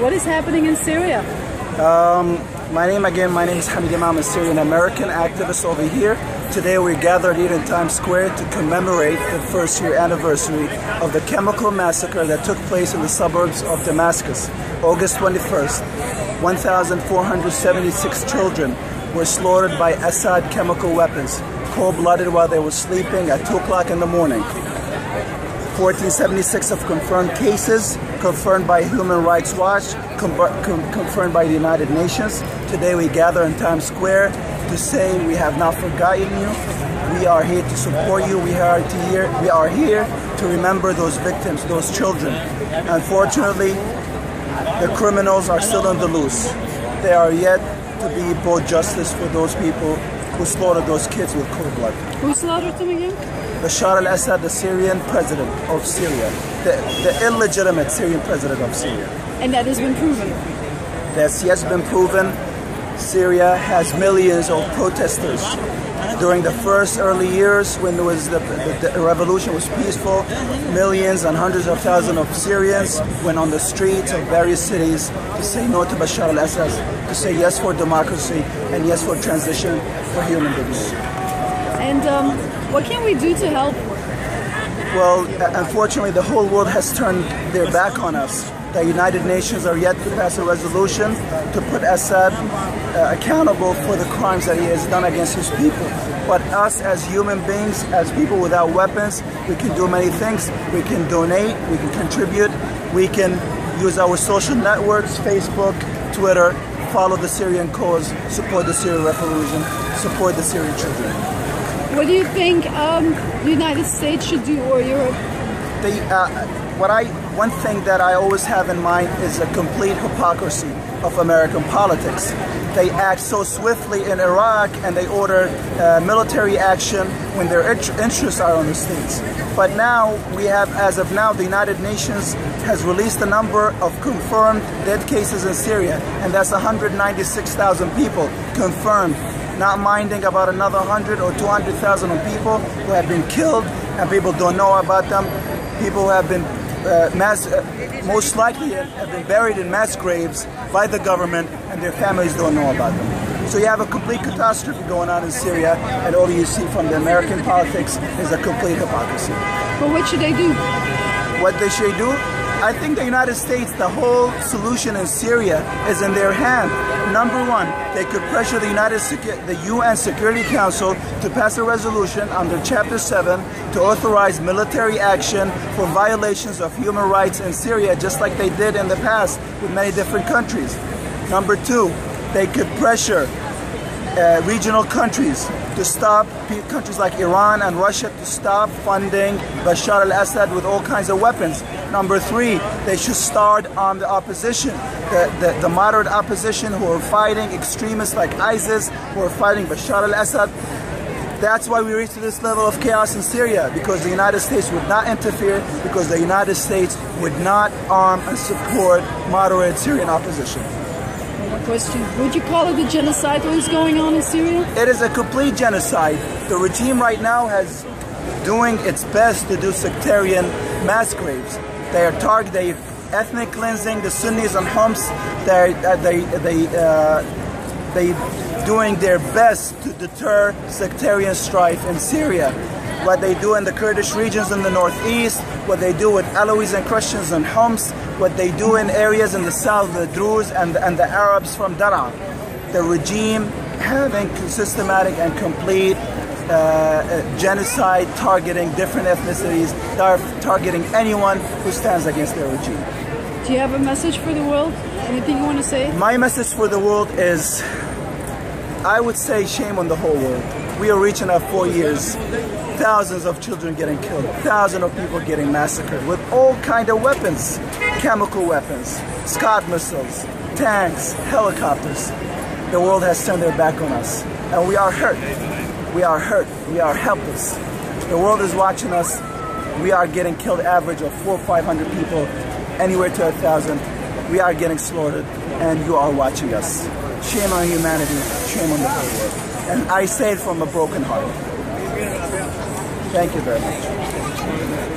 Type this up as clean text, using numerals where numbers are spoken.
What is happening in Syria? My name is Hamid Imam, a Syrian American activist over here. Today we're gathered here in Times Square to commemorate the first year anniversary of the chemical massacre that took place in the suburbs of Damascus. August 21st, 1,476 children were slaughtered by Assad chemical weapons, cold-blooded while they were sleeping at 2 o'clock in the morning. 1476 of confirmed cases, confirmed by Human Rights Watch, confirmed by the United Nations. Today we gather in Times Square to say we have not forgotten you. We are here to support you. We are here to remember those victims, those children. Unfortunately, the criminals are still on the loose. They are yet to be brought justice for those people who slaughtered those kids with cold blood. Who slaughtered them again? Bashar al-Assad, the Syrian president of Syria, the illegitimate Syrian president of Syria. And that has been proven? That's yes been proven. Syria has millions of protesters. During the first early years, when there was the revolution was peaceful, millions and hundreds of thousands of Syrians went on the streets of various cities to say no to Bashar al-Assad, to say yes for democracy and yes for transition for human beings. And what can we do to help? Well, unfortunately, the whole world has turned their back on us. The United Nations are yet to pass a resolution to put Assad accountable for the crimes that he has done against his people. But us as human beings, as people without weapons, we can do many things. We can donate, we can contribute, we can use our social networks, Facebook, Twitter, follow the Syrian cause, support the Syrian revolution, support the Syrian children. What do you think the United States should do, or Europe? One thing that I always have in mind is a complete hypocrisy of American politics. They act so swiftly in Iraq and they order military action when their interests are on the states. But now we have, as of now, the United Nations has released a number of confirmed dead cases in Syria, and that's 196,000 people confirmed, not minding about another 100 or 200,000 people who have been killed and people don't know about them. People who have been most likely have been buried in mass graves by the government and their families don't know about them. So you have a complete catastrophe going on in Syria, and all you see from the American politics is a complete hypocrisy. But what should they do? What they should do? I think the United States, the whole solution in Syria is in their hand. Number one, they could pressure the UN Security Council to pass a resolution under Chapter 7 to authorize military action for violations of human rights in Syria, just like they did in the past with many different countries. Number two, they could pressure regional countries to stop, countries like Iran and Russia, to stop funding Bashar al-Assad with all kinds of weapons. Number three, they should start on the opposition, the moderate opposition who are fighting extremists like ISIS, who are fighting Bashar al-Assad. That's why we reached this level of chaos in Syria, because the United States would not interfere, because the United States would not arm and support moderate Syrian opposition. Question. Would you call it a genocide what is going on in Syria? It is a complete genocide. The regime right now is doing its best to do sectarian mass graves. They are ethnic cleansing the Sunnis and Homs. They doing their best to deter sectarian strife in Syria. What they do in the Kurdish regions in the northeast, what they do with Alawis and Christians in Homs, what they do in areas in the south, the Druze and the Arabs from Daraa. The regime having systematic and complete genocide, targeting different ethnicities, targeting anyone who stands against their regime. Do you have a message for the world? Anything you want to say? My message for the world is, I would say shame on the whole world. We are reaching our 4 years. Thousands of children getting killed, thousands of people getting massacred with all kinds of weapons, chemical weapons, Scud missiles, tanks, helicopters. The world has turned their back on us, and we are hurt. We are hurt. We are helpless. The world is watching us. We are getting killed average of 400 or 500 people, anywhere to 1,000. We are getting slaughtered, and you are watching us. Shame on humanity, shame on the whole world. And I say it from a broken heart. Thank you very much.